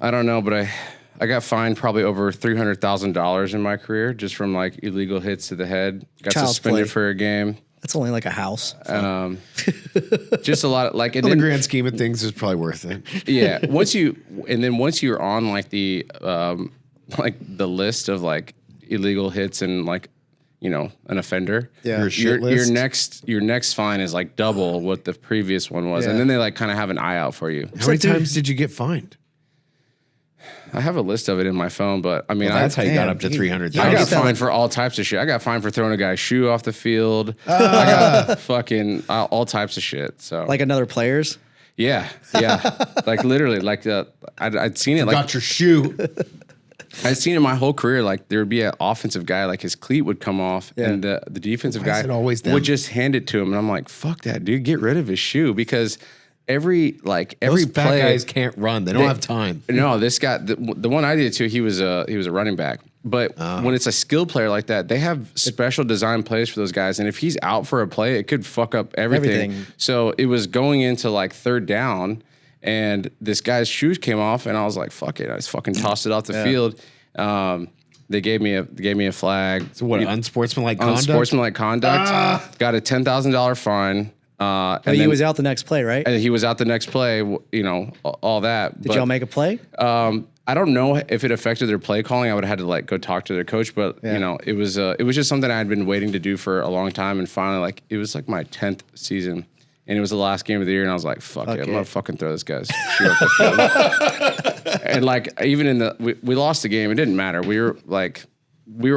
I don't know, but I got fined probably over $300,000 in my career just from like illegal hits to the head. Got Child's suspended play. for a game. That's only like a house. Just a lot of like. In the grand scheme of things, it's probably worth it. Yeah. Once you're on like the list of like illegal hits and like, you know, an offender. Yeah. Your next fine is like double what the previous one was, Yeah. and then they like kind of have an eye out for you. How many times did you get fined? I have a list of it in my phone, but I mean, That's how you got up to you- 300,000. I got get that, fined for all types of shit. I got fined for throwing a guy's shoe off the field. I got fucking all types of shit. So Like another player's. yeah, like literally, like I'd seen it. Like Got your shoe. I'd seen it my whole career. Like there would be an offensive guy, like his cleat would come off, Yeah. and the defensive Why is guy it always them? would just hand it to him, and I'm like, "Fuck that, dude! Get rid of his shoe," because every Those fat play, guys can't run. They don't have time. No, this guy, the one I did too, he was a running back. But when it's a skilled player like that, they have special design plays for those guys, and if he's out for a play, it could fuck up everything. So it was going into like third down. And this guy's shoes came off, and I was like, "Fuck it!" I just fucking tossed it off the field. They gave me a flag. So what? Unsportsmanlike conduct. Unsportsmanlike conduct. Got a $10,000 fine. But he was out the next play, right? And he was out the next play. You know, all that. Did y'all make a play? I don't know if it affected their play calling. I would have had to like go talk to their coach, but you know, it was just something I had been waiting to do for a long time, and finally, like, it was like my 10th season. And it was the last game of the year, and I was like, fuck it. I'm going to fucking throw this guy's shoe up the field. And, like, even in we lost the game. It didn't matter. We were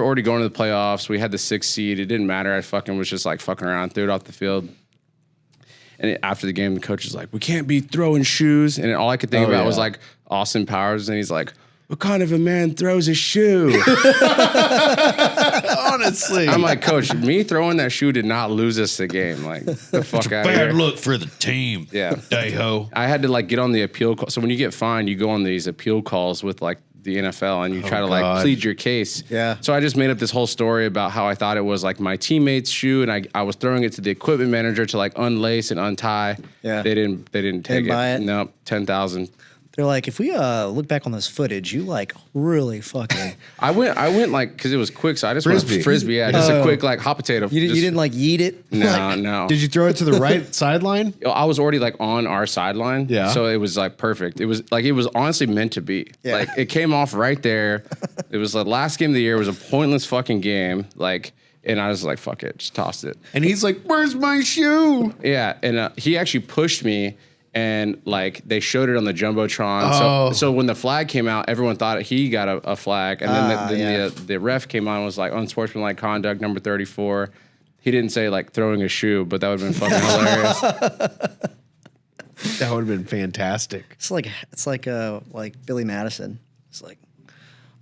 already going to the playoffs. We had the 6th seed. It didn't matter. I fucking was just, like, fucking around, threw it off the field. And after the game, the coach was like, we can't be throwing shoes. And all I could think about was, like, Austin Powers. And he's like, what kind of a man throws a shoe? Honestly, I'm like, Coach, me throwing that shoe did not lose us the game. Like, the fuck out of here. bad look for the team. Yeah. Day-ho. I had to like get on the appeal call. So when you get fined, you go on these appeal calls with like the NFL and you try to like plead your case. Yeah. So I just made up this whole story about how I thought it was like my teammate's shoe, and I was throwing it to the equipment manager to like unlace and untie. Yeah. They didn't take buy it? Nope. 10,000. They're like, if we look back on this footage, you like really fucking. I went like, cause it was quick. So I just went frisbee. Yeah. Just a quick like hot potato. You didn't like yeet it? No, no. Did you throw it to the right sideline? I was already like on our sideline. Yeah. So it was like perfect. It was honestly meant to be. Yeah. Like it came off right there. It was the last game of the year. It was a pointless fucking game. Like, and I was like, fuck it, just tossed it. And he's like, "Where's my shoe?" Yeah. And he actually pushed me, and like they showed it on the Jumbotron. So when the flag came out, everyone thought he got a flag. And then the ref came on and was like, unsportsmanlike conduct, number 34. He didn't say like throwing a shoe, but that would have been fucking hilarious. That would have been fantastic. It's like Billy Madison. It's like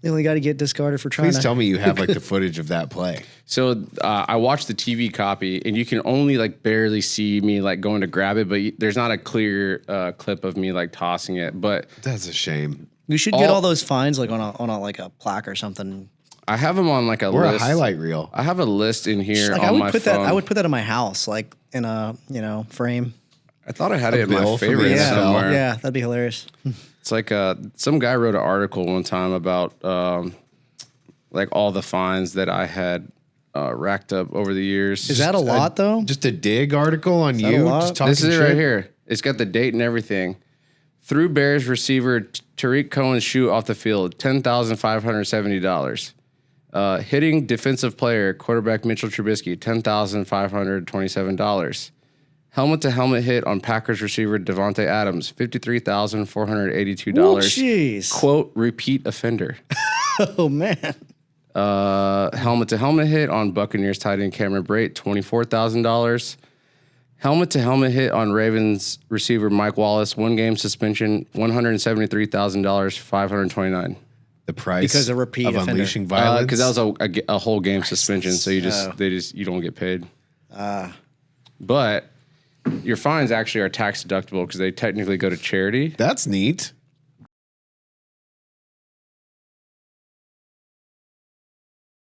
they only got to get discarded for trying Please to. tell me you have like the footage of that play. So I watched the TV copy, and you can only like barely see me like going to grab it, but there's not a clear clip of me like tossing it. But That's a shame. You should get all those fines like on a like a plaque or something. I have them on like a Or list. a highlight reel. I have a list in here Like on I would my put phone. that. I would put that in my house, like in a frame. I thought I had it in my bill from the favorites NFL. somewhere. Yeah, that'd be hilarious. It's like some guy wrote an article one time about like all the fines that I had racked up over the years. Is that a lot though? Just a dig article on that a you. lot? Just talking This is it shit? right here. It's got the date and everything. Threw Bears receiver Tariq Cohen's shoe off the field, $10,570. Hitting defensive player quarterback Mitchell Trubisky, $10,527. Helmet to helmet hit on Packers receiver Devontae Adams, $53,482. Oh, jeez. Quote, repeat offender. Oh man. Helmet to helmet hit on Buccaneers tight end Cameron Brate, $24,000. Helmet to helmet hit on Ravens receiver Mike Wallace, 1 game suspension, $173,000, $529. The price Because of repeat offender. unleashing violence. Because that was a whole game suspension, so you don't get paid. But your fines actually are tax deductible because they technically go to charity. That's neat.